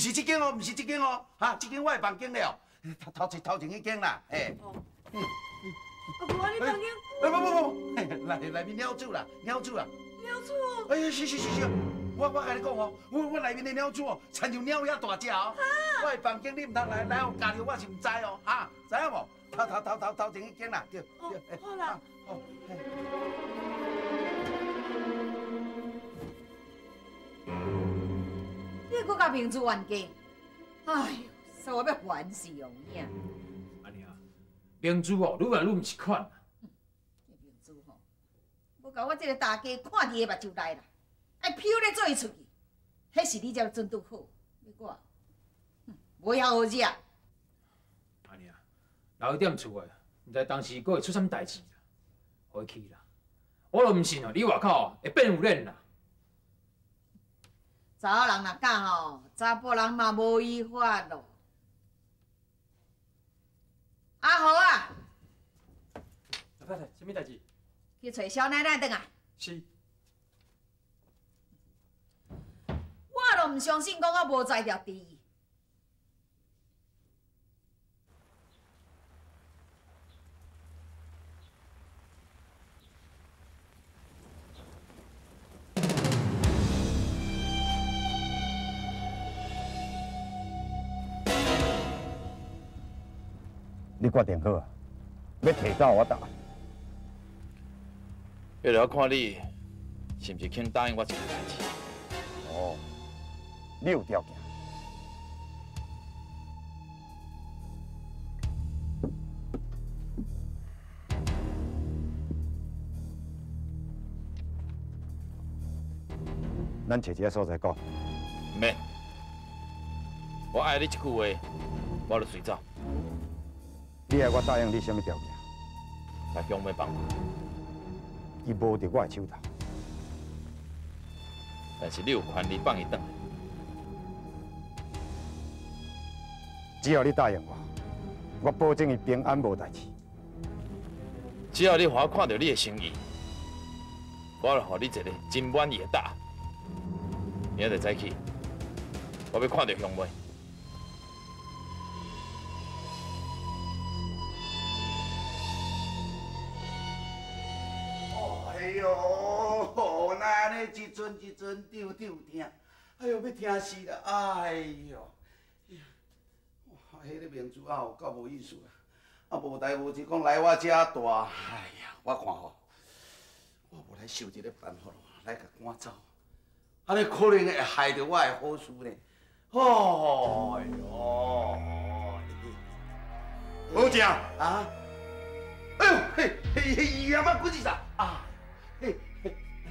是这间哦，唔是这间哦，哈，这间我的房间了，头前迄间啦，哎。阿婆，你房间？不，内面鸟鼠啦，鸟鼠啦。鸟鼠？哎呀，是，我甲你讲哦，我内面的鸟鼠哦，亲像鸟遐大只哦。我的房间你唔通来互夹着，我是唔知哦，哈，知影无？头前迄间啦，对。哦，好啦。好。你搁甲明珠冤家？哎呦，说我要烦死哦，呀！安尼啊，明珠哦，愈来愈唔是款。明珠吼，要甲我这个大家看伫个目睭内啦，爱飘咧做伊出去，迄是你才准拄好。你我，无遐好惹。安尼啊，留伊踮厝诶，毋知当时佫会出啥物代志啦，回去啦。我都毋信哦，你外口会变有恁啦。查某人若敢吼，查甫人嘛无依法咯。阿豪啊，老太太，什么代志？去找小奶奶转来。是。我都唔相信，讲我无才调第一。你决定好啊？要提早我答。要了看你是毋是肯答应我一件代志。哦，你有条件。咱找一个所在讲。唔免，我爱你一句话，我就随走。你爱我答应你什么条件？把乡妹放我，伊无伫我的手头。但是你有权利放伊转来。只要你答应我，我保证伊平安无代志。只要你互我看到你的诚意，我就予你一个真满意的答案。明仔载早起，我要看到乡妹。哎呦，那安尼一阵丢听，哎呦，要听死啦！哎呦，哇，迄个明珠啊，有够无意思啊！无代无志讲来我遮住，哎呀，我看吼，我无来想一个办法来甲赶走，安尼可能会害着我的好事呢。哎呦，好正啊！哎呦，嘿，伊阿妈滚一啥啊？嘿，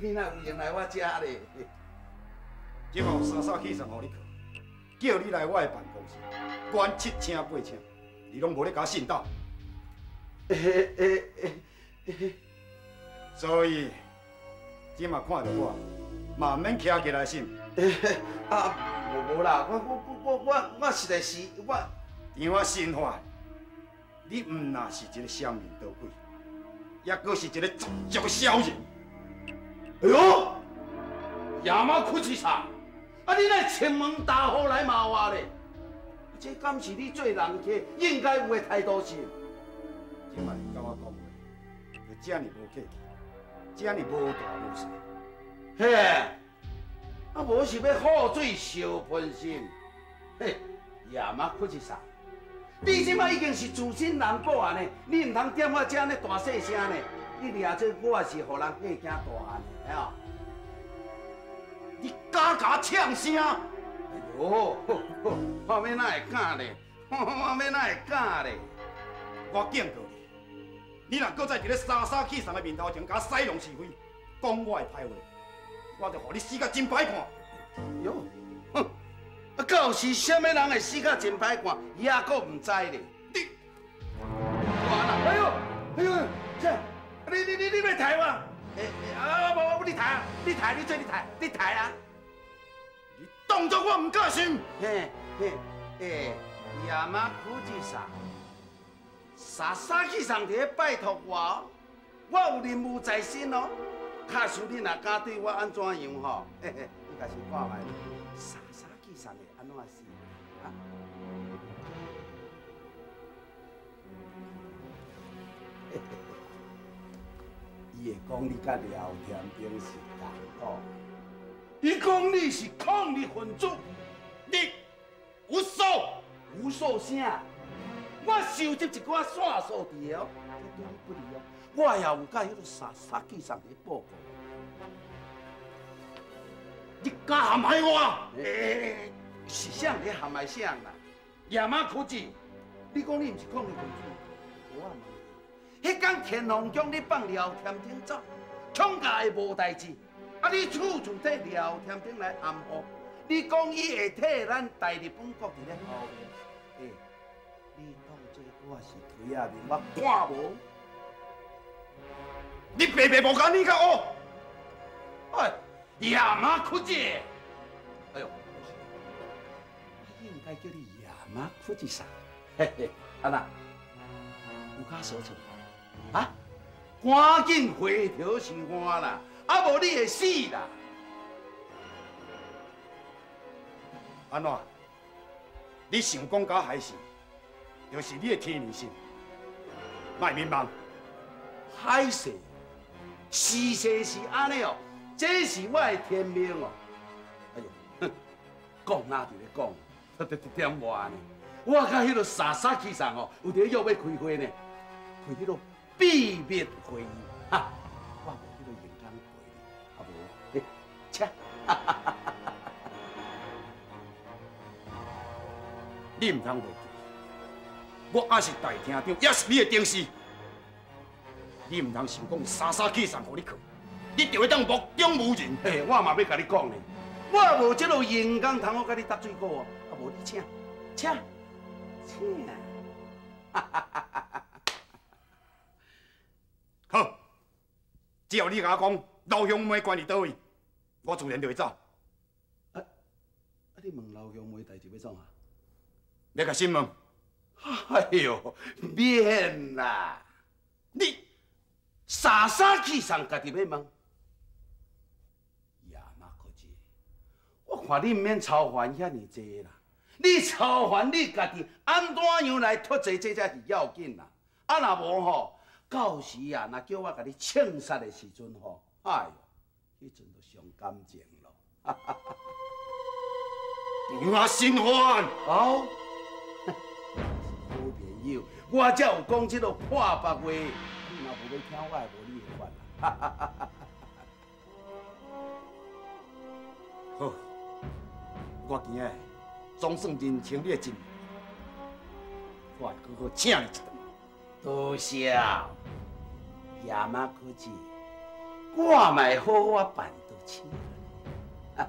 你哪有闲来我遮咧？今后三煞起上互你去，叫你来我的办公室，管7请8请，你拢无咧甲我信道。所以，即马看到我，嘛免徛起来信。啊，无啦，我实在是我。听我心话，你毋那是一个乡民倒鬼，也阁是一个杂种小人。哎呦，亚妈哭起啥？啊，你来前门大户来骂我咧？这敢是你做人客应该有的态度是？今摆你甲我讲话，就这么无客气，这么无大无小。嘿，啊无是要祸水烧喷心？嘿，亚妈哭起啥？你即摆已经是自身难保啊呢，你唔通踮我遮呢大细声呢？你掠这我是互人吓惊大汉的啊！你敢甲我呛声？哎呦，我要哪会敢咧？我要哪会敢咧？我警告你，你若搁再伫咧沙沙气上的面头前甲我使弄是非，讲我的歹话，我就互你死甲真歹看。哟，哼！啊，到时什么人会死甲真歹看，伊也阁唔知咧。你，哎呦，这，你要抬我？无，你抬啊！你抬啊！你当作我唔敢信？亚妈苦之啥？沙去上伫拜托我，我有任务在身哦。假使你若敢对我安怎样吼，你家是看卖，沙去气上会安怎死？啊？伊会讲你甲廖天丁是同伙，伊讲你是抗日分子，你有数？有数啥？我收集一寡线索伫个哦，这对你不利哦。我也有甲迄个杀气上的报告。你敢陷害我？是啥物陷害啥啦？夜马科技，你讲你毋是抗日分子，我问你，迄天天龙将你放廖天丁走，抢家的无代志，啊你处处替廖天丁来暗号，你讲伊会替咱大日本国伫咧后面，你当做我是推下面，我看无？你白白无甲你甲我？哎，夜马科技，哎呦！应该叫你夜马科技上，嘿嘿，安那有假所措啊？赶紧回头是岸啦，啊无你会死啦！安怎？你想讲假还是？就是你的天然性，卖迷茫。海事，事实是安尼哦，这是我的天命哦。哎呦，哼，讲哪伫咧讲？点话呢？我甲迄个傻气上哦，有伫约要开会呢，开迄个秘密会议，哈，我无迄个员工陪，啊无，嘿，切，你唔通袂记，我也是大厅长，也是你的同事，你唔通想讲傻气上互你去，你就会当目中无人。嘿，我嘛要甲你讲呢，我无这个员工通好甲你搭水果哦，啊无你请。请，好，只要你甲我讲老乡妹关伫倒位，我自然就会走。你问老乡妹代志要创啊？要甲新问？哎呦，免啦！你傻气上家己要问？亚马科技，我看你毋免操烦遐尼济啦。你操烦你家己，安怎样来脱罪，这才是要紧啦。啊，若无吼，到时啊，若叫我甲你枪杀的时阵吼，哎呦，迄阵就伤感情咯。我心烦。好，好朋友，我才有讲这个破白话。你若无要听，我也无你的法啦。好，我今日总算认清你的真面，我会好好请你一顿。多谢亚马科技，我嘛会好好办到请你。亚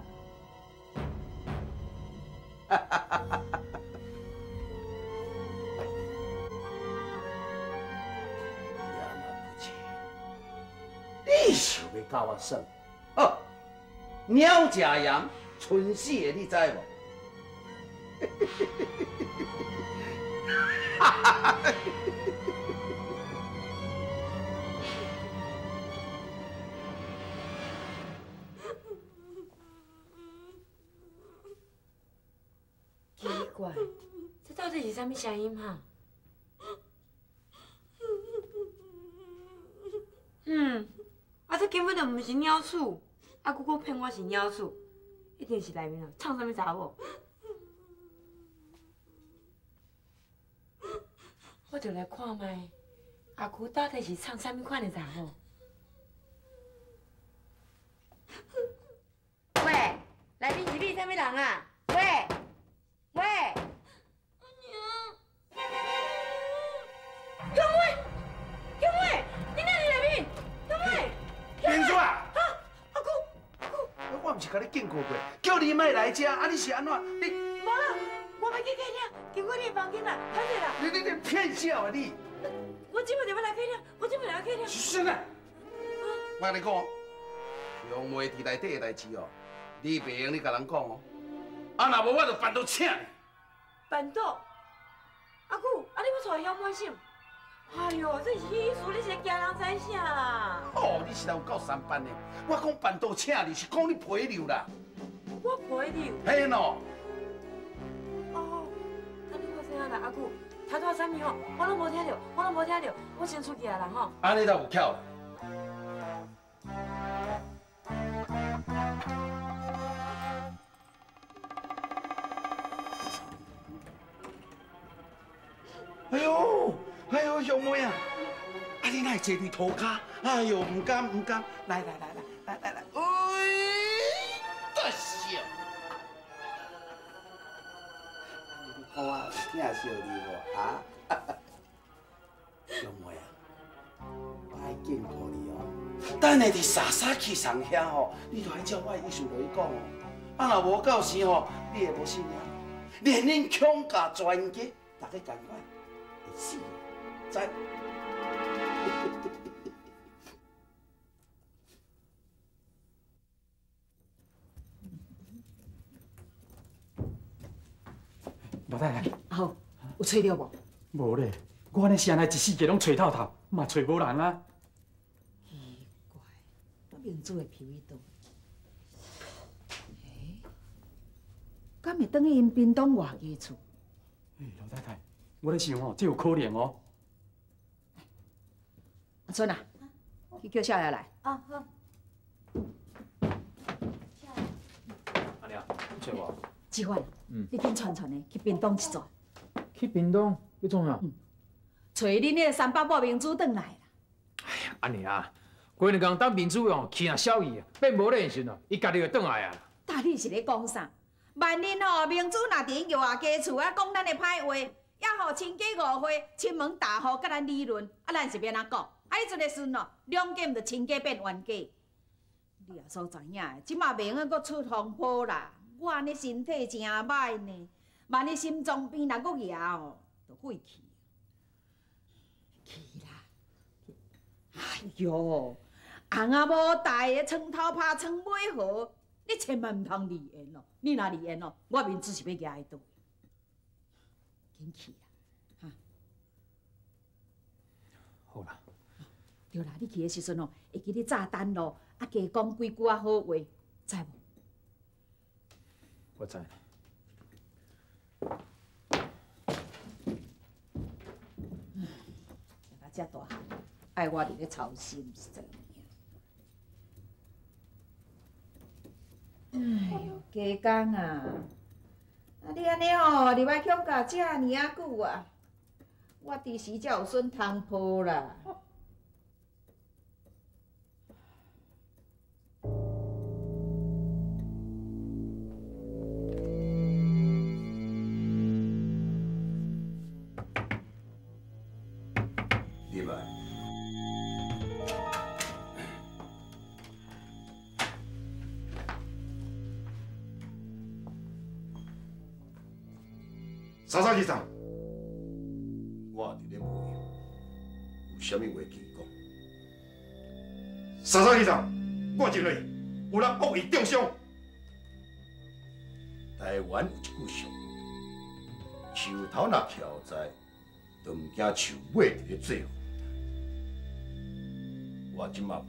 马科技，你想要甲我耍？哦，鸟食盐，春死的，你知无？奇怪，这到底是啥物声音哈？这根本就唔是鸟鼠，啊，姑姑骗我是鸟鼠，一定是内面哦唱啥物查某。我就来看卖，阿姑到底是唱啥物款的查某？喂，内面是你啥物人啊？喂，喂，阿娘，兄妹，兄妹，你哪里内面？兄妹，明珠啊！啊，阿姑，阿姑，我毋是甲你警告过，叫你莫来遮，啊你是安怎？你无啦，我要去客厅，经过你的房间啦，歹势啦。你骗笑啊你！我即摆就要来客厅，我即摆来客厅。是啊，我跟你讲，兄妹伫内底的代志哦，你袂用你甲人讲哦。啊，若无我就办到请你。办到？阿姑，啊你要带兄妹什？哎呦，这是意思，你是惊人知啥啦？哦，你是有够三班的。我讲办到请你是讲你陪聊啦。我陪你。嘿喏，啊啦，阿舅，头拄啥物吼，我拢无听到，我先出去啊啦吼。安尼才有巧。哎呦，兄妹啊！啊，你哪会坐伫涂骹？哎呦，唔敢，来，哎，得笑！好啊，听笑你无啊？兄妹啊，我爱敬告你哦。等下伫沙沙去上遐吼，你就爱照我的意思落去讲哦。啊，若无到时吼，你会无信了。连恁强家全家，大家赶快会死。在。老太太，好，有找到无？无咧，我安尼是安尼一世界拢找透透，嘛找无人啊。奇怪，我明珠的皮味倒？敢会等去因屏东外家厝？老太太，我咧想哦，这有可能哦。阿春啊，去叫少爷来。啊好。阿娘，找我。志焕，你紧传的去屏东一转。去屏东要创啥？找恁迄个三伯母明珠转来啦。哎呀，阿娘，过两工当明珠哦，去若小姨变无咧时阵哦，伊家己就转来啊。大你是咧讲啥？万一吼明珠若伫因外家厝啊，讲咱的歹话，也互亲家误会，亲门大户甲咱理论，啊，咱是要安怎讲？啊，迄阵的时阵哦，两家毋着亲家变冤家。你也所知影的，即马明啊，阁出风波啦。我安尼身体真歹呢，万一心脏病若阁野哦，就废去。去啦！哎哟，翁仔某大个床头拍床尾和，你千万毋通离缘哦！你若离缘哦，我明珠是要举伊倒。紧去啦！哈。好啦。对啦，你去的时阵哦，会记你炸弹咯，啊加讲几句啊好话，知无？我知。食到遮大汉，爱我伫咧操心是怎样？哎呦，家公啊！啊你安尼吼，入来乡下遮尔啊久啊，我伫时才有笋通抱啦。入来。沙沙先生，我伫咧无用，有啥物话紧讲？沙沙先生，我认为有人恶意中伤。台湾有一句俗语，树头若翘在，就毋惊树尾伫咧做伙。我即马无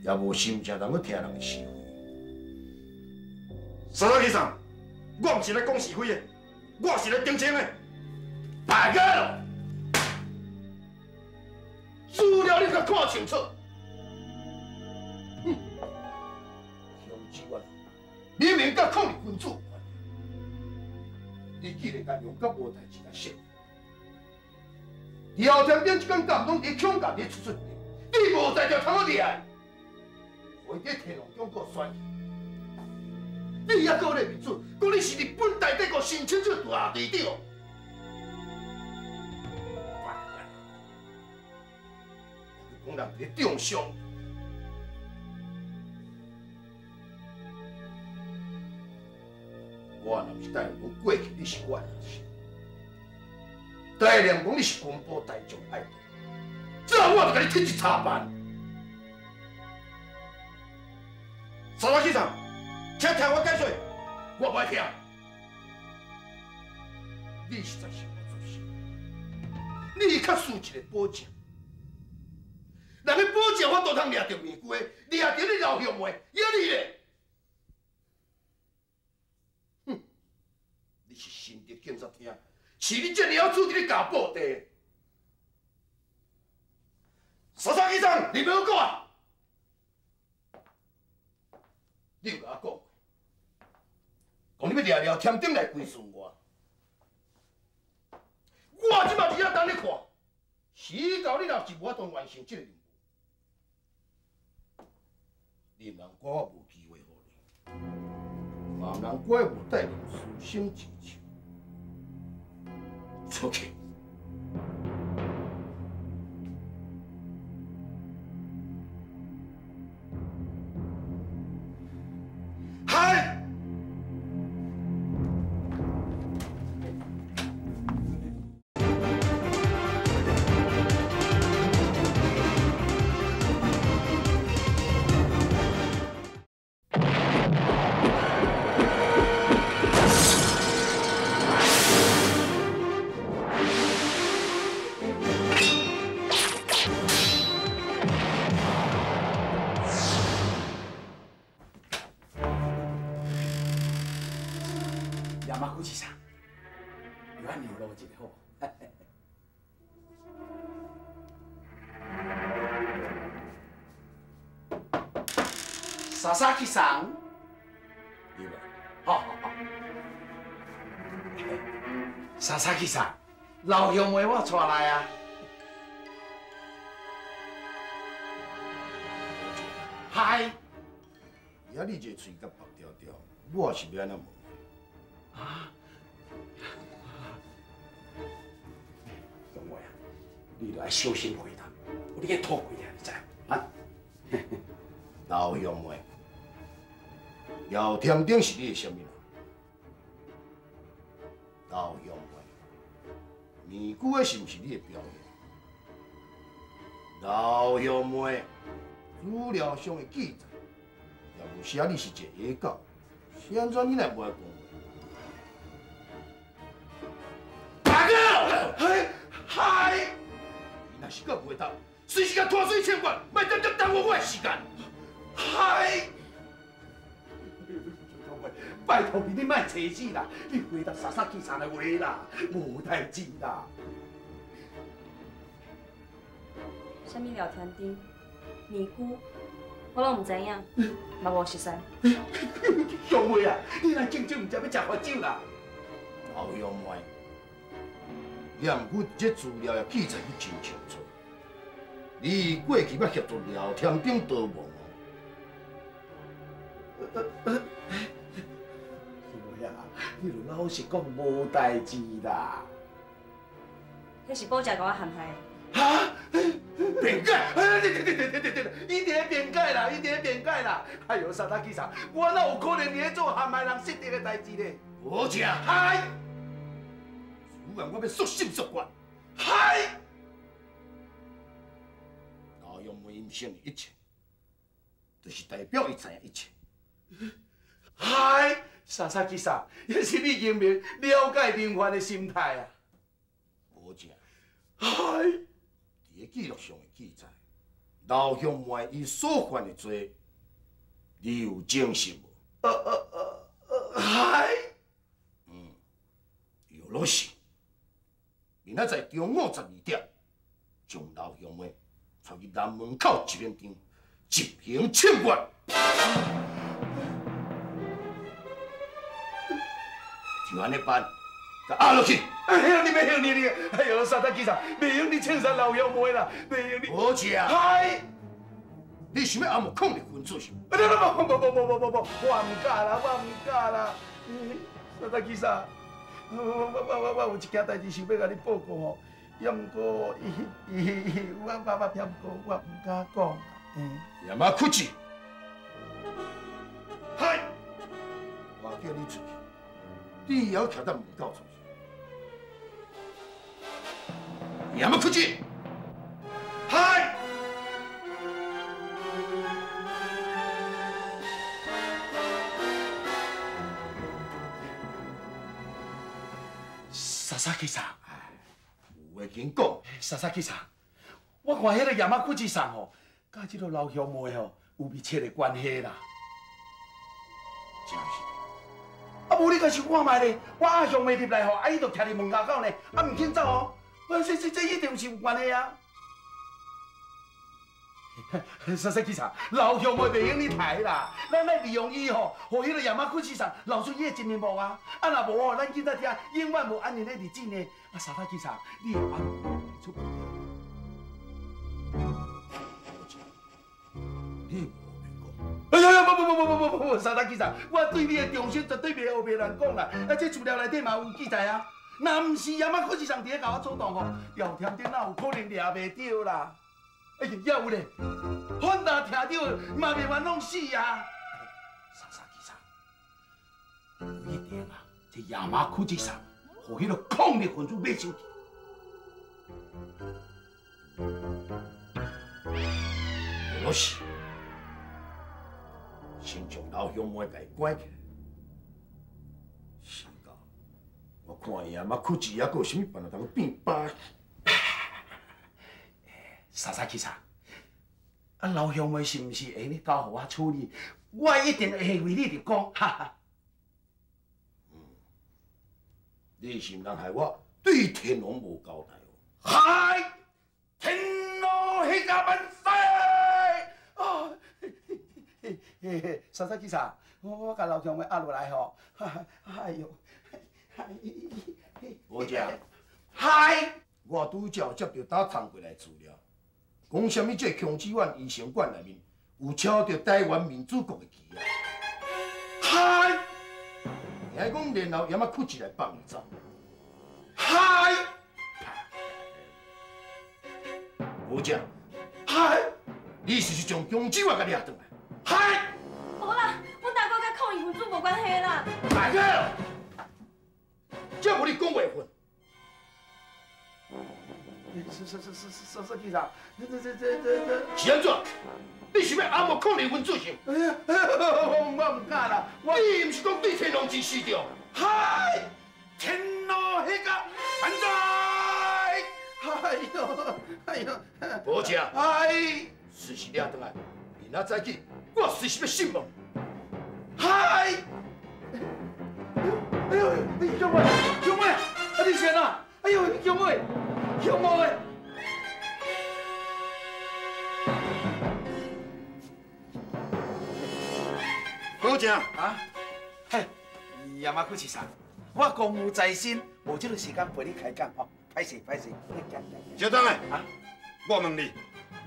用，也无心情通去听人是非。沙沙先生，我毋是来讲是非的。我是来澄清的，大家咯，资料你甲看清楚。乡志员，你明甲抗日分子有关，你既然甲用甲无代志来说，以后天顶一间监拢伫强家伫出出你无在就通好厉害，我伫天龙中国选。你还搁咧面子，讲你是日本大帝国新清朝大队长，讲人伫中伤。我若是答应讲过去你是我的事，答应讲你是军部大将爱弟，这我就甲你踢一叉板。沙拉先生。请听我解说，我不爱听。你实在是无做事，你较输一个保证。人个保证我都通掠着玫瑰，掠着你老兄妹，也你咧。哼！你是新竹警察厅是你这鸟主伫咧搞布袋。沙沙医生，你不要讲啊！你有甲我讲，讲你要掠天顶来归顺我。我即马伫遐等你看，死到你若是无法度完成这个任务，你唔通怪我无机会互你，嘛唔通怪我带领私生之仇。出去！嗨！亚麻古市场，有俺牛肉一个好。莎莎去上，对吧？好好好。莎莎去上，老兄妹我带来啊。嗨，遐你这嘴甲白条条，我是要安怎问？啊！兄妹啊，你着爱小心回答，有你个吐几下，你知啊？老兄妹，姚天顶是你的什么人？老兄妹，面具的是毋是你的表演？老兄妹，资料上的记载，也有写你是一个野狗，现在你来无爱讲话？大哥，嗨！你若是搁袂当，随时甲拖水千万，莫等着耽误我的时间。嗨！拜托你，你莫扯死啦！你回答莎莎机场的话啦，无代志啦。什么聊天顶、尼姑，我拢唔知影，嘛无熟悉。兄妹啊，你若敬酒唔知要食罚酒啦。老兄妹，你也毋过这资料也记载得真清楚。你过去要协助聊天顶逃亡哦。兄妹啊，你著老实讲，无代志啦。迄是保甲甲我陷害。哈？辩解？对，一定要辩解啦，一定要辩解啦！哎呦，莎莎机场，我哪有可能伫咧做陷害人失德的代志呢？无正，嗨！主人，我要速心速决。嗨！老兄妹因承认一切，就是代表伊知影一切。嗨！莎莎机场，也是你英明了解民犯的心态啊！无正。嗨！伫记录上的记载，老兄妹伊所犯的罪，你有证实无？嗨！有落实。明仔载中午12点，将老兄妹带去南门口集练场执行枪决。就安尼办，甲压落去。哎呀，你袂用你，哎呦，莎莎机场，袂用你枪杀老兄妹啦，袂用你。无正。嗨！你想要暗暝抗日分子是？不，我唔敢啦，我唔敢啦。莎莎机场，我有一件代志想要甲你报告吼，也毋过我爸偏过，我唔敢讲。也嘛客气。嗨！我叫你出去，你也要徛在门口出去。也嘛客气。嗨！莎莎机场，有话紧讲。莎莎机场，我看迄个亚麻古机场吼，甲即个老兄妹吼有密切的关系啦。真是。啊无你家想看卖咧，我阿向妹入来吼，阿姨就徛伫门口口呢，啊唔肯走哦。这一定是有关系啊！莎莎警察，老向妹袂用你抬啦，咱来利用伊吼，互迄个亚马库市场露出伊的真面目啊！啊若无吼，咱今仔日永远无安宁的日子呢。啊，莎莎警察，你会安会出问题？你哎呀，不，莎莎警察，我对你的重视绝对袂后袂乱讲啦。啊，这资料内底嘛有记载啊。若唔是亚马库市场伫咧甲我阻挡吼，姚天顶哪有可能抓袂到啦？哎呀，也有咧，反打听到嘛袂冤枉死啊！莎莎警察，有一定啊，这亚马库市场，互迄个抗日分子买手去。有事。先将老乡妹给关起来。是噶，我看伊阿妈酷子还阁有啥物办法通变巴？莎莎警察，啊老乡妹是毋是会你交互我处理？我一定会为你着讲，哈哈。你是毋通害我对天龙无交代哦？嗨，天龙迄个万岁！哦。莎莎警察，我甲老乡妹压落来吼，哎呦，吴姐，嗨，我拄则接到打通过来资料，讲什么这强子湾医生馆内面有抄着台湾民主国的旗啊！嗨，听讲然后也嘛哭起来放你走，嗨，吴姐，嗨，你是将强子湾甲掠倒来？嗨！无啦，阮大哥甲抗议分子无关系啦。大哥，这无你讲话份。是警察，这是安怎？你是要暗我抗日分子是？哎呀，我唔敢啦，你唔是讲对天龙之死着？嗨，天龙迄个万岁！哎呦，无正，哎，事实了倒来，明仔早起。我随时要审问。嗨！哎呦，兄妹，兄妹，啊你先啊！哎呦，兄妹，兄妹。好正啊！嘿，亚马库市场，我公务在身，无这个时间陪你开讲吼，歹势。小张诶，啊，我问你，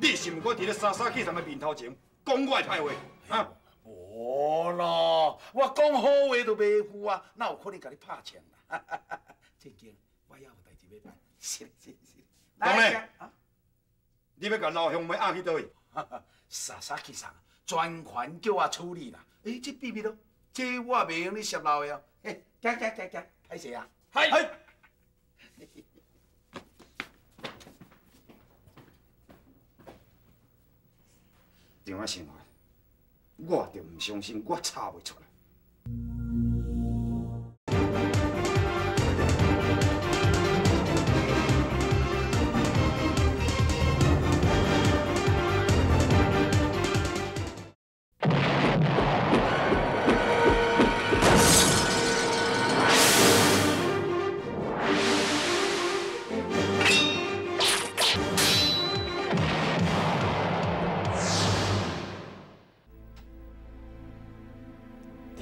你是毋过伫咧莎莎去上的面头前？讲我的歹话啊！无咯，我讲好话就袂负啊，哪有可能甲你拍枪啦？正经，我也有代志要办。是。讲咧，你要甲老乡妹押去倒位？莎莎去上，专权叫我处理啦。这秘密咯，这我袂用你泄露的哦。行，歹势啊！係。这样生活，我就唔相信我查袂出来。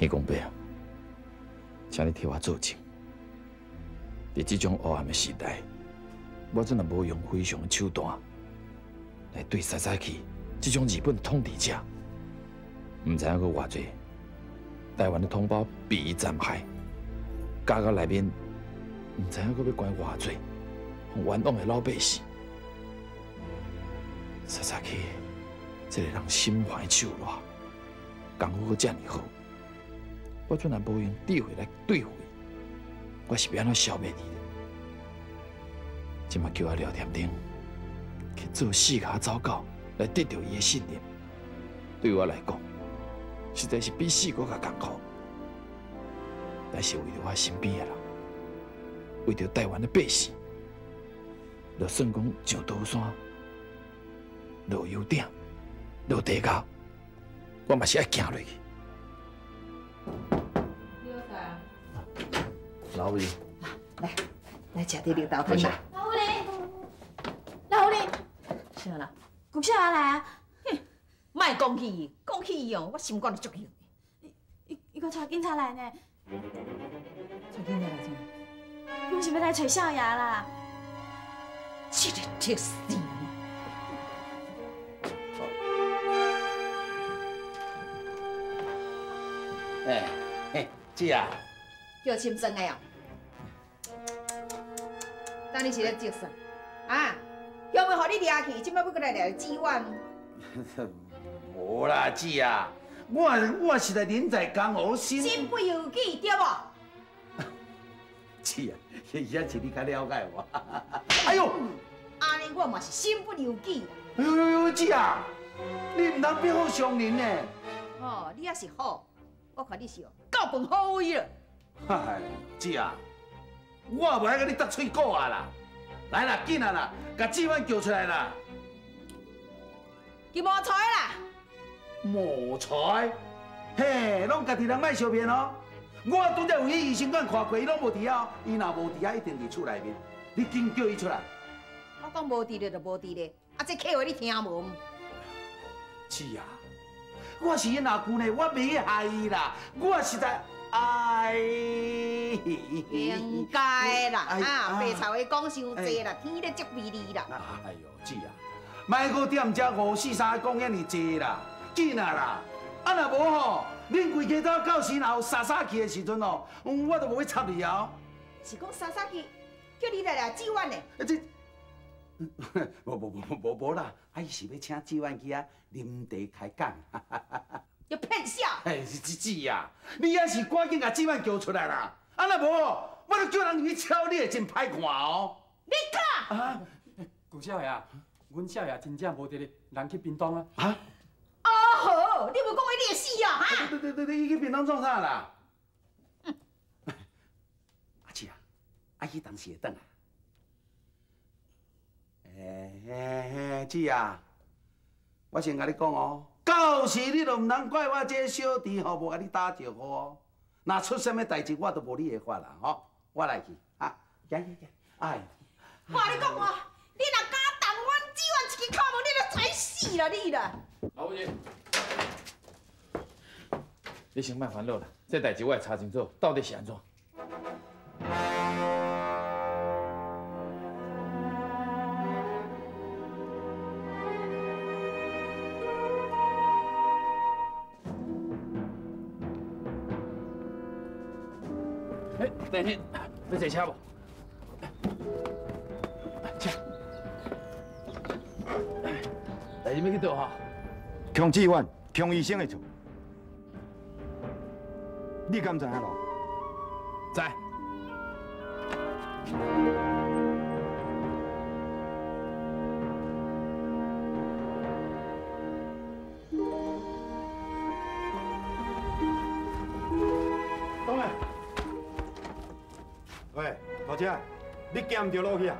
天公伯啊，请你替我做证。在这种黑暗的时代，我真的无用非常的手段来对莎莎去这种日本统治者，唔知影佮偌济台湾的同胞被伊残害，家到内面唔知影佮要关偌济冤枉的老百姓。莎莎去，这个人心怀手热，功夫佮遮尔好。我怎然无用智慧来对付伊？我是要安怎消灭伊的？即马叫我廖添丁去做四下走狗，来得到伊的信任，对我来讲，实在是比死搁较艰苦。但是为着我身边的人，为着台湾的百姓，就算讲上刀山、落油鼎、落地沟，我嘛是爱行落去。老魏，来吃滴绿豆汤啦。老狐狸，老狐狸，啥啦？谷小来啊！莫讲起伊，讲起伊哦，我心肝就足痒。伊个带警察来呢，找警察来怎？我是要来找少爷啦。这个铁死！嘿，姐啊，叫深圳的哦。当你是咧接啥？啊，要袂互你掠去，即摆要过来掠指纹？无啦，姐啊，我是来人在江湖身不由己，对无？姐啊，也是你较了解我。哎呦，安尼我嘛是身不由己。哎呦，姐啊，你唔通变好伤人呢。哦，你也是好，我看你是哦，够饭好位了。嗨，姐啊，我袂爱甲你搭嘴鼓啊啦！来啦，紧啊啦，甲指纹叫出来啦！叫无才啦！无才，嘿，拢家己人莫相骗哦。我拄则有去医生馆看过，伊拢无伫遐，伊若无伫遐，一定伫厝内面。你紧叫伊出来。我讲无伫咧就无伫咧，啊，这客话你听无？姐啊，我是因阿姑呢，我袂害伊啦，我实在哎，应该啦，啊，白菜话讲伤济啦，天咧足味你啦。哎呦，姐啊，莫搁踮遮543讲遐尼济啦，紧啊啦！啊若无吼，恁规家头到时若有杀杀去的时阵哦，我都无去插你哦。是讲杀杀去，叫你来指纹呢？这，无啦，啊伊是要请指纹去啊啉茶开讲。要骗笑！哎，姐啊，你也是赶紧甲指纹叫出来啦！啊若无，我就叫人入去敲你，会真歹看哦。你看啊，顾少爷啊，阮少爷真正无伫咧，人去屏东啊。啊？哦好，你无讲伊烈死啊？哈！对，伊去屏东创啥啦？阿姐啊，阿姨当时会转啊。姐啊，我先甲你讲哦，到时你就唔通怪我这小弟吼无甲你打招呼哦。若出什么代志，我都无你的法啦，吼！我来去啊，行，哎。我你讲我，你若敢动阮指纹一支口门，你就踩死啦你啦！老吴，你先莫烦恼啦，这代志我会查清楚，到底是安怎。等下，要坐车无？车。代志要去倒哈？强志远，强医生的厝，你敢知影咯？知。东来。喂，大姐，你行唔着路去啊？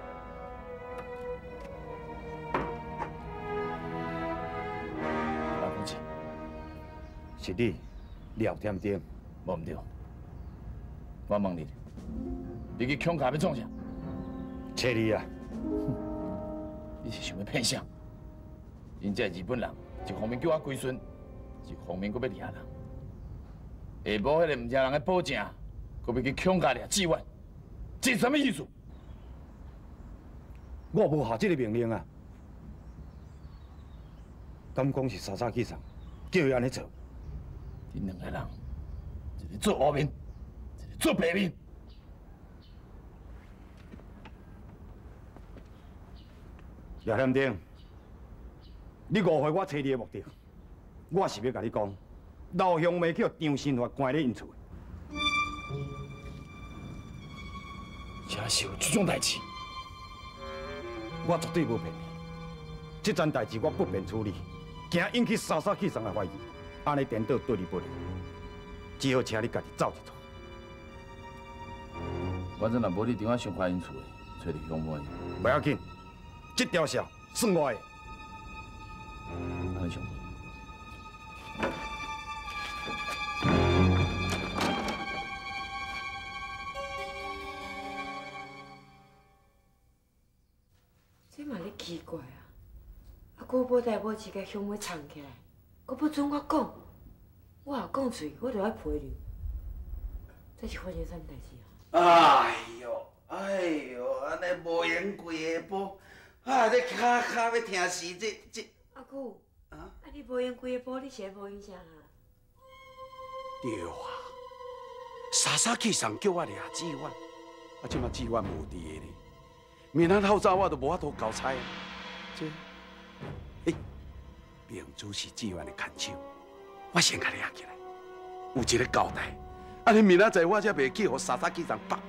老公子，是你廖添丁，无唔对。我问你，你去抢卡要创啥？找你啊！你是想要骗啥？因这日本人，一方面叫我归顺，一方面佫要掠人。下晡迄个唔听人的保证，佫要去抢卡掠指纹。这什么意思？我无下这个命令啊！敢讲是沙沙去上，叫伊安尼做？恁两个人，一个做黑面，一个做白面。叶添丁，你误会我找你的目的，我是要甲你讲，老乡妹叫张新华关咧因厝。真是有这种代志？我绝对无骗你，这件代志我不便处理，惊引起沙沙去上的怀疑，安尼颠倒对你不利，只好请你家己走一趟。反正若无你电话上快因厝的，找你乡妹。不要紧，这条线算我的。安尼上。奇怪啊！啊，我无代无志甲香妹藏起来，佮不准我讲，我若讲出去，我就要赔你。这是发生啥物代志啊？哎呦，安尼无闲规下晡，啊，这骹要疼死这。阿姑，啊？你无闲规下晡，你是无影响啊？对啊，沙沙气上叫我掠志远，啊，即马志远无伫个咧，明仔透早我都无法度交差。这，嘿，明珠是志远的牵手，我先甲掠起来，有一个交代，安尼明仔载我才袂去互沙沙气上绑回。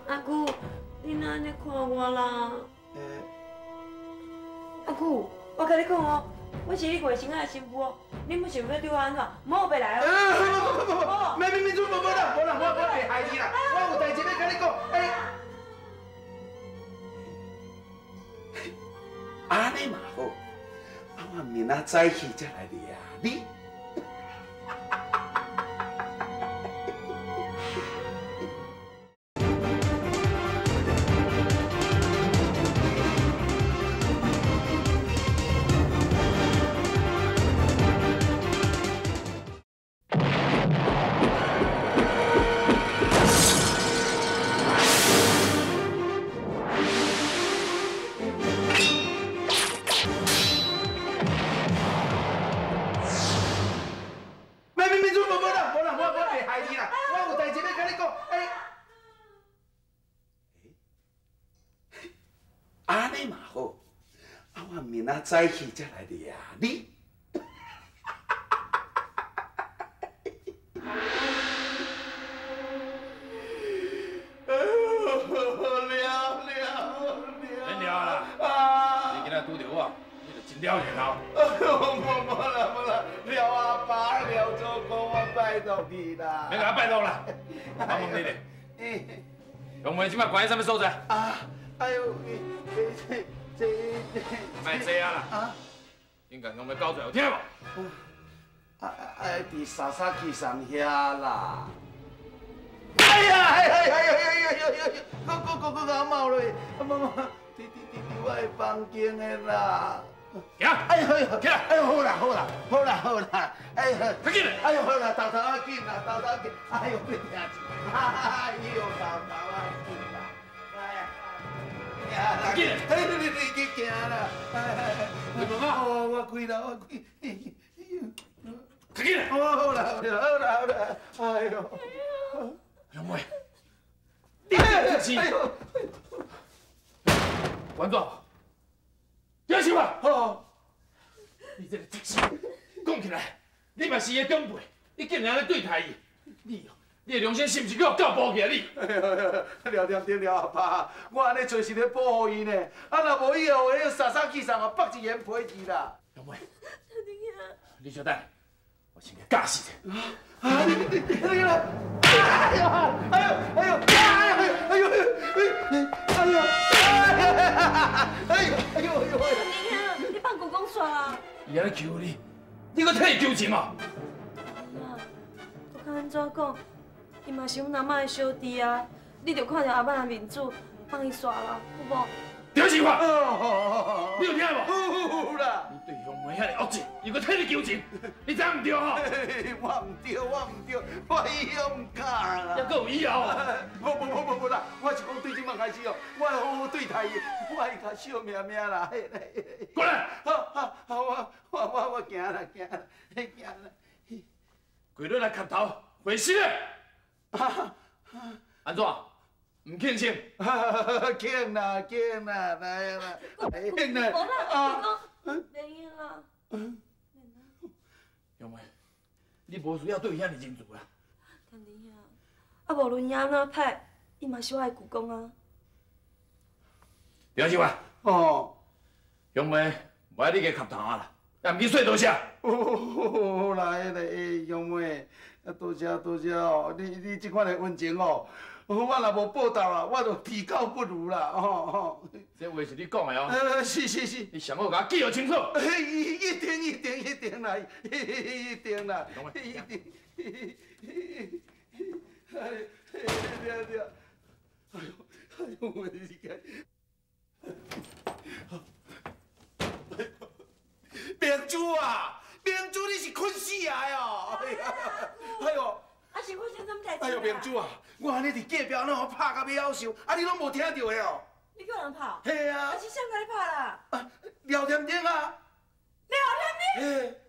阿姑，你哪安尼看我啦？阿姑，我甲你讲哦。我是你外甥仔的媳妇哦，你要想要对我安怎，莫白来哦。没，民主无啦，我袂害你啦，我有代志要甲你讲。安尼嘛好，啊我明仔早起才来掠你。安尼嘛好，啊我明仔早起才来掠你。免了啦！你今仔拄着我，你就真了然后。无啦，廖阿爸、廖祖公，我拜托你啦。免甲我拜托啦，我问你咧，杨梅即摆关喺什么所在？哎呦，这，卖这啊啦！应该杨梅交出来有听无？伫沙沙机上遐啦。哎呀！我感冒了，妈，伫我的房间的啦。行！哎呦，起来！哎呦，好啦！哎呦，快紧！哎呦，好啦，豆仔紧啦，豆仔紧！哎呦，别听钱！哎呦，豆仔紧啦！哎，紧！你去行啦！你妈妈？我开啦，快紧！好啦！哎呦，杨梅，你这是？关总。有想法？你这个贼死，讲起来，你嘛是伊长辈，你竟然安尼对待伊，你的良心是不是给我搞爆起来？你？廖店长、廖阿爸，我安尼做是咧保护伊呢，啊若无以后，迄个沙沙气上啊，北一言赔伊啦。杨梅，你小等，我先给教死你。你啦！你放公公耍啦！伊安尼求你，你搁替伊求情啊？我看安怎讲，伊嘛是阮阿妈的小弟啊，你着看着阿爸的面子，放伊耍啦，有无？对情话，你有听无？有啦。你对杨梅遐尼恶质，伊搁替你求情，你知影唔对吼？我唔对，我以后唔敢啦。还搁有以后？无啦，我是讲对即摆开始哦，我会好好对待伊，我会甲惜命啦。过来。好，我行啦。规日来磕头，回心嘞。安怎？唔庆幸？庆啦，来啦，庆啦。无啦，免用啦。杨梅，你无需要对伊遐尼认罪啦。干你遐，啊无论伊安怎歹，伊嘛是我的舅公啊。了解吧？杨梅，无爱你个磕头啊啦，也唔去说多谢。好啦，杨妹，多谢哦，你这款的温情哦。我若无报答啊，我就提高不如啦，这话是你讲的哦。是。你上好甲我记号清楚。一定啦，一定啦。哎呦，哎呦，我的天！明珠啊，明珠，你是困死啊哟！哎呦，啊是我先怎么代志？哎呦，明珠啊，我安尼伫隔壁那好拍到要死，啊你拢无听到的哦？你叫人拍？嘿啊！啊是谁甲你拍啦？啊，聊天顶啊！聊天顶？嘿。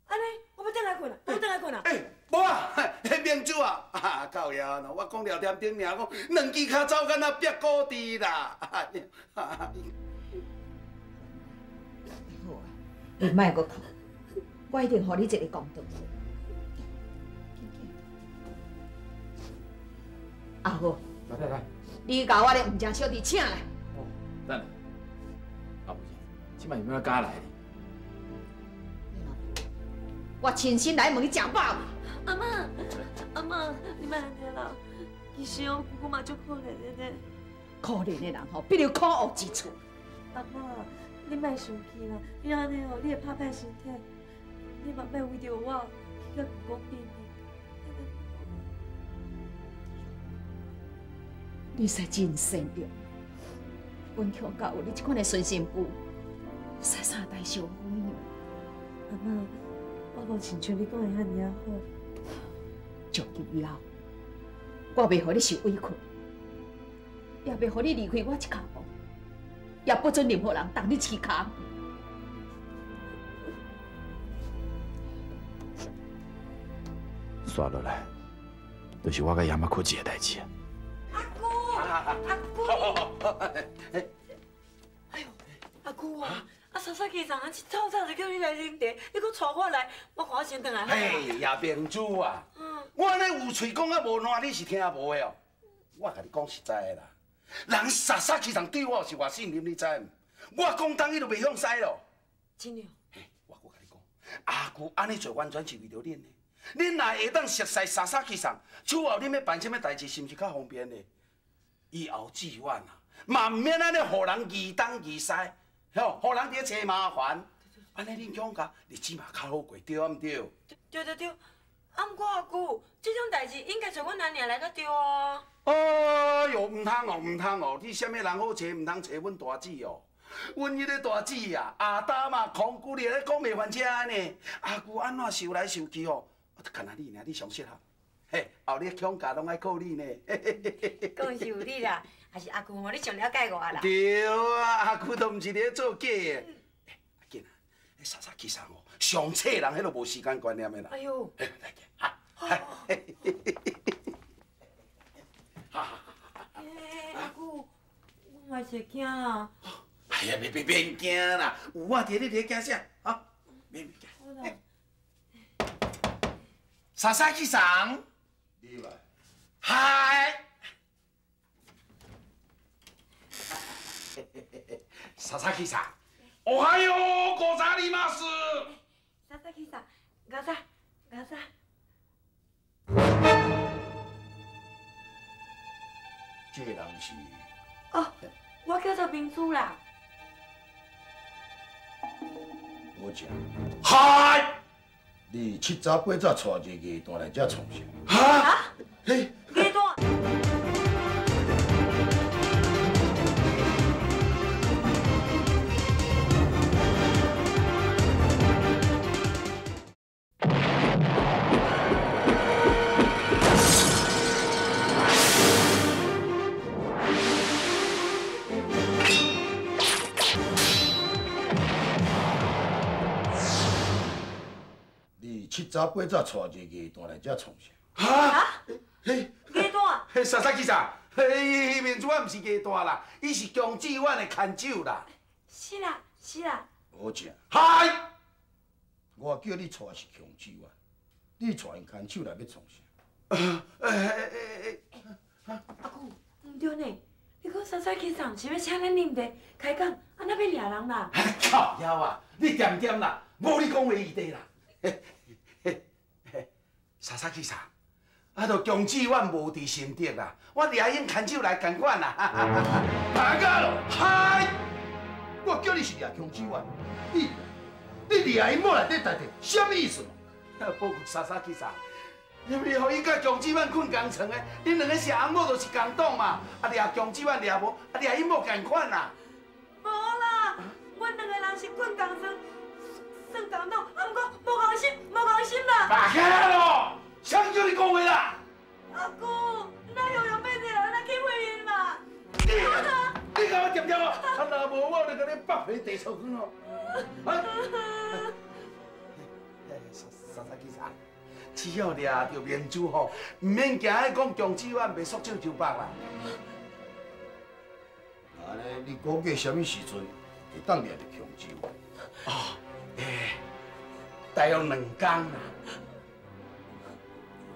安尼，我要转来困啊！我转来困啊！无啊，迄明珠啊，靠呀！我讲聊天顶尔，讲两只脚走，敢若壁鼓地啦。好啊，你莫阁哭，我一定予你一个公道。阿虎，来，你甲我的吴家小弟请来。哦，等下，阿母亲，即摆有咩敢来？ 我亲身来问你食饱。阿妈，阿妈，你莫安尼啦！其实我姑姑嘛足可怜的呢。可怜的人吼，比如可恶之处。阿妈，你莫生气啦！你安尼哦，你会拍歹身体，你嘛莫为着我去甲姑姑变面。你实真善良，阮强甲有你这款的孙媳妇，实在大受欢迎。阿妈。 我无亲像你讲的遐尔好。从今以后，我袂予你受委屈，也袂予你离开我一脚步，也不准任何人动你齿骹。刷落来，就是我甲爷妈哭一个代志啊。阿姑，哎呦，阿姑啊！ 啊，莎莎机长，啊，一早早就叫你来啉茶，你搁带我来，我看我先转来。嘿呀，明珠啊，我安尼有嘴讲啊无烂，你是听无的哦。我甲你讲实在的啦，人莎莎机长对我是偌信任，你知唔？我讲当伊就袂向西咯。真的？嘿，我搁甲你讲，阿姑安尼做完全是为着恁的。恁若会当熟悉莎莎机长，之后恁要办什么代志，是毋是较方便的？以后志愿啊，嘛唔免安尼互人疑东疑西。 吼，互人伫找麻烦，安尼恁强家日子嘛较好过，对毋对？对。啊，毋过阿姑，这种代志应该从阮阿娘来个对啊。哎哟，唔通哦，唔通哦，你啥物人好找，唔通找阮大姊哦。阮迄个大姊啊，阿达嘛，空句哩咧讲袂翻车呢。阿姑安怎受来受去哦，我干那你尔，你上适合。嘿，后日强家拢爱靠你呢。讲是有你啦，还是阿姑吼，你上了解我啦。对啊，阿姑都毋是咧做假的。阿囡啊，迄莎莎其实哦，上册人迄都无时间观念的啦。哎呦，来见，哈。阿姑，我嘛是惊啦。哎呀，别惊啦，有我伫，你伫惊啥？啊，别惊。好啦。莎莎机长。 你来，嗨，莎莎机长，おはようございます。莎莎机长，ガサ。这个人是？哦，我叫做明珠啦。我讲，嗨，你七早八早带一个蛋来这创啥？哈？嘿，鸡蛋。你七早八早带一个蛋来这创啥？哈？嘿，鸡蛋。嘿，莎莎机长，嘿，明珠啊，毋是鸡蛋啦，伊是姜子湾的牵手啦。是啦。好正，嗨，我叫你带是强子湾，你带因牵手来要创啥？阿姑，唔对呢，你讲莎莎机长是要请咱啉茶开讲，安那要掠人啦？靠腰啊！你点点啦，无你讲话余地啦。莎莎机长，啊，着姜子湾无伫心得啦，我掠因牵手来共款啦。大家咯，嗨，我叫你是掠强子湾，你掠因某内底代替，什么意思？报告莎莎机长，因为互伊甲姜子万困同床的，恁两个是翁某就是共党嘛。啊，掠姜子万掠无，啊掠伊某共款啦。无啦，阮两个人是困同床，算共党，啊，毋过无共心，无共心啦。大家咯，谁叫你讲话啦？阿姑，咱用用变一个人来欺负伊嘛？你甲我点点啊！啊，若无我就甲你剥皮地草根哦。三三七三，只要掠着明珠吼，唔免惊迄讲姜子万袂束手就绑啦。安尼，你估计什么时阵会当掠着姜子万？哦，大约2天啦。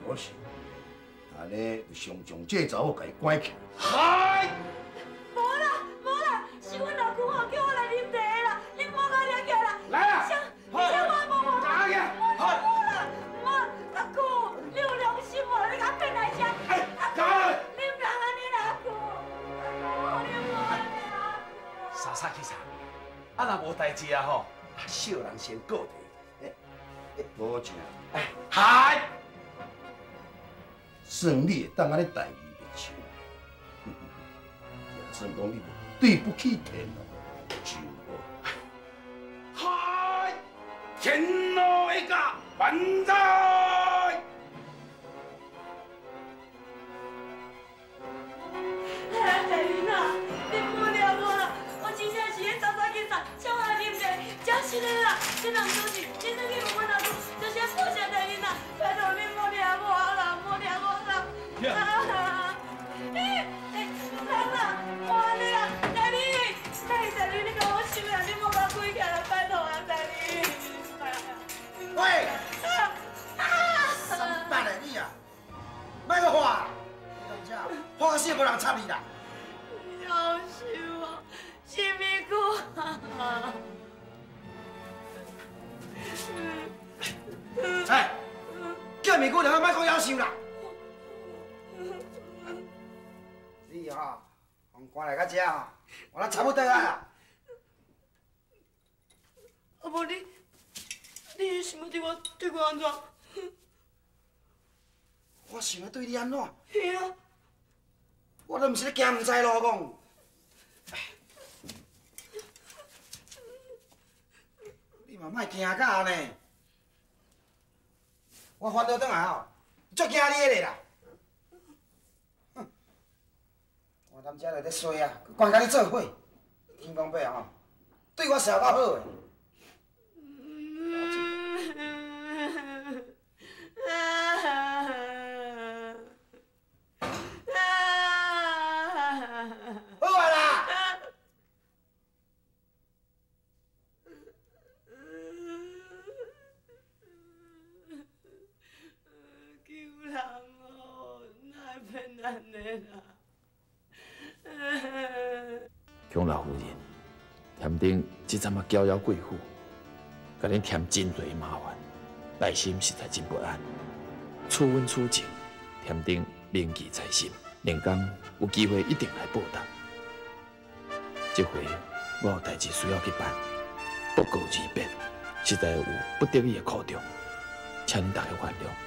我是，安尼就上将这查某甲伊关起来。嗨！无啦，是阮老公吼叫我来啉茶啦，恁莫甲掠起来啦。来啊！千万莫莫。打去！好。阿姑，你有良心无？你甲变来吃？阿姑，你唔通安尼啦，阿姑，你莫安尼啦。三三七三，啊若无代志啊吼，小人先告题。无正，嗨！算你会当安尼待伊袂笑，也算讲你对不起天皇，就我。嗨！天皇一家万岁！大云啊，你莫掠我啦！我真正是迄三三七三，请我来啉茶，真是的啦！这人做事，你算去问阮阿公，就是要报谢大云啊！拜托你莫掠我啦，莫掠我啦！人啦，我安尼啦，大云，大云，你甲我收啦，你莫甲我跪起来，拜托啊，大云！喂！三八的你啊，别个话，花死无人插你啦！夭寿啊，是咪姑啊？哎，叫咪姑就莫讲夭寿啦！你吼，互关来到这吼，我来插不倒来啦！啊无你想要对我安怎？我想要对你安怎？是啊。我都毋是咧惊毋知路讲。你嘛莫惊甲呢？我翻倒转来吼，足惊你个啦！哼，我踮遮就咧衰啊，关甲你做伙，天公伯吼，对我笑较好诶。好啊啦！救人哦，哪会变安尼啦？姜老夫人，添丁即阵啊搅扰贵妇，甲恁添真多麻烦，内心实在真不安。处阮处境，添丁铭记在心，连讲有机会一定来报答。这回我有代志需要去办，不告而别，实在有不得已的苦衷，请恁大家原谅。